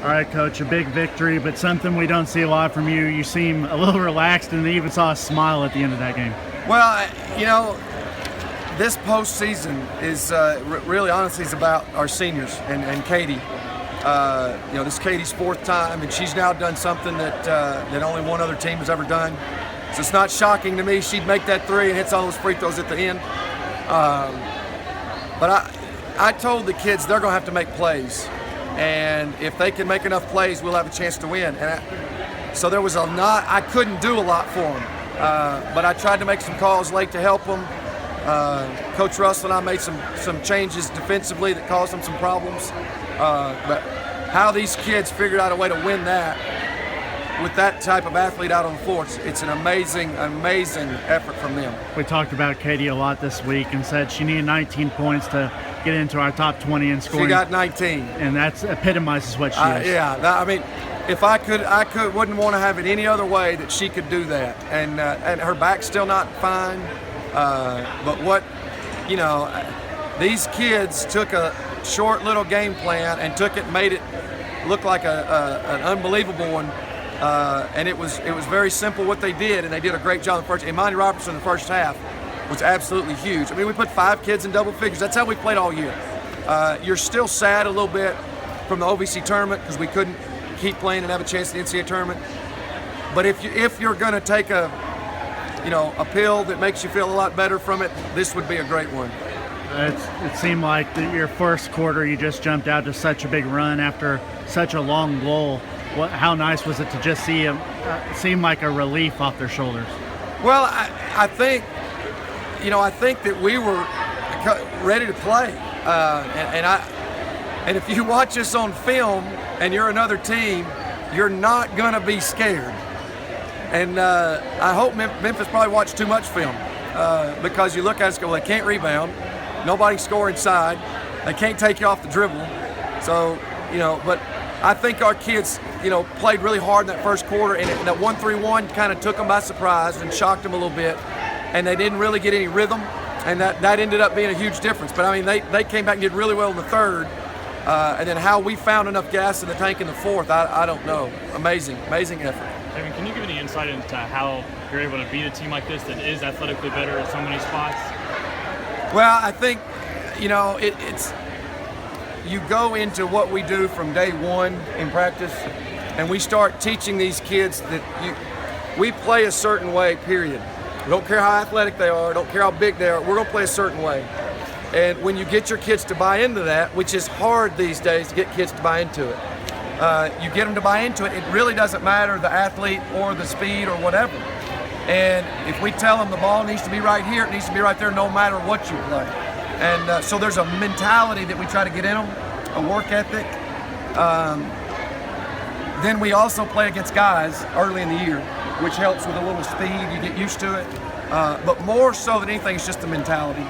All right, Coach, a big victory, but something we don't see a lot from you. You seem a little relaxed, and they even saw a smile at the end of that game. Well, this postseason is really honestly is about our seniors and Katie. This is Katie's 4th time, and she's now done something that only one other team has ever done. So it's not shocking to me. She'd make that 3 and hits all those free throws at the end. But I told the kids they're going to have to make plays. And if they can make enough plays, we'll have a chance to win. So there was I couldn't do a lot for them. But I tried to make some calls late to help them. Coach Russell and I made some changes defensively that caused them some problems. But how these kids figured out a way to win that with that type of athlete out on the floor, it's an amazing, amazing effort from them. We talked about Katie a lot this week and said she needed 19 points to get into our top 20 in scoring. She got 19. And that epitomizes what she is. Yeah, if I wouldn't want to have it any other way that she could do that. And her back's still not fine. But these kids took a short little game plan and took it and made it look like an unbelievable one. And it was very simple what they did, and they did a great job in the first. Imani Robertson in the first half was absolutely huge. I mean, we put 5 kids in double figures. That's how we played all year. You're still sad a little bit from the OVC tournament because we couldn't keep playing and have a chance at the NCAA tournament. But if you're going to take a pill that makes you feel a lot better from it, this would be a great one. It seemed like your first quarter you just jumped out to such a big run after such a long lull. How nice was it to just see them seem like a relief off their shoulders? Well, I think that we were ready to play, and if you watch us on film and you're another team, you're not going to be scared. And I hope Memphis probably watched too much film because you look at us and go, well, they can't rebound, nobody score inside, they can't take you off the dribble. So, but I think our kids, played really hard in that first quarter, and that 1-3-1 kind of took them by surprise and shocked them a little bit, and they didn't really get any rhythm, and that ended up being a huge difference. But, I mean, they came back and did really well in the third, and then how we found enough gas in the tank in the fourth, I don't know. Amazing effort. Kevin, can you give any insight into how you're able to beat a team like this that is athletically better at so many spots? Well, I think, it's you go into what we do from day one in practice, and we start teaching these kids that we play a certain way, period. We don't care how athletic they are, don't care how big they are, we're going to play a certain way. And when you get your kids to buy into that, which is hard these days to get kids to buy into it, you get them to buy into it, it really doesn't matter the athlete or the speed or whatever. And if we tell them the ball needs to be right here, it needs to be right there no matter what you play. And so there's a mentality that we try to get in them, a work ethic. Then we also play against guys early in the year, which helps with a little speed. You get used to it. But more so than anything, it's just the mentality.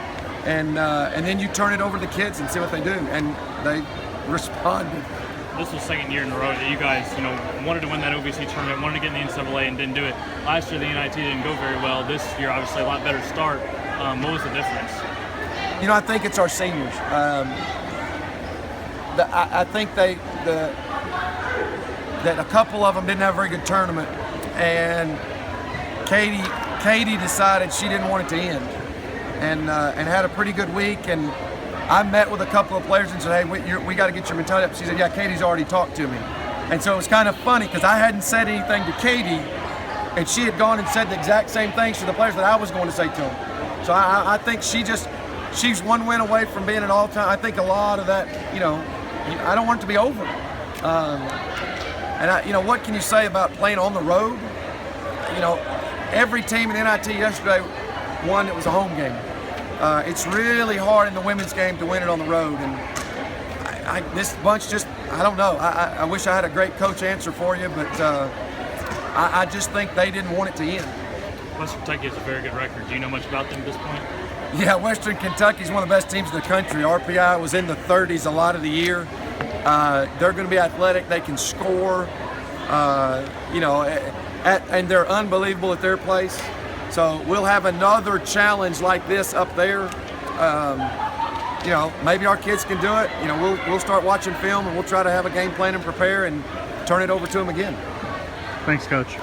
And then you turn it over to the kids and see what they do. And they responded. This was the second year in a row that you guys, wanted to win that OVC tournament, wanted to get in the NCAA and didn't do it. Last year, the NIT didn't go very well. This year, obviously, a lot better start. What was the difference? I think it's our seniors. I think that a couple of them didn't have a very good tournament, and Katie decided she didn't want it to end, and had a pretty good week. And I met with a couple of players and said, hey, we got to get your mentality up. She said, yeah, Katie's already talked to me. And so it was kind of funny because I hadn't said anything to Katie, and she had gone and said the exact same things to the players that I was going to say to them. So I think she's one win away from being an all-time. I think a lot of that, I don't want it to be over. And what can you say about playing on the road? Every team in NIT yesterday won. It was a home game. It's really hard in the women's game to win it on the road, and this bunch just, I don't know. I wish I had a great coach answer for you, but I just think they didn't want it to end. Western Kentucky has a very good record. Do you know much about them at this point? Yeah, Western Kentucky is one of the best teams in the country. RPI was in the 30s a lot of the year. They're going to be athletic. They can score, and they're unbelievable at their place. So we'll have another challenge like this up there. you know, maybe our kids can do it. You know, we'll start watching film and we'll try to have a game plan and prepare and turn it over to them again. Thanks, Coach.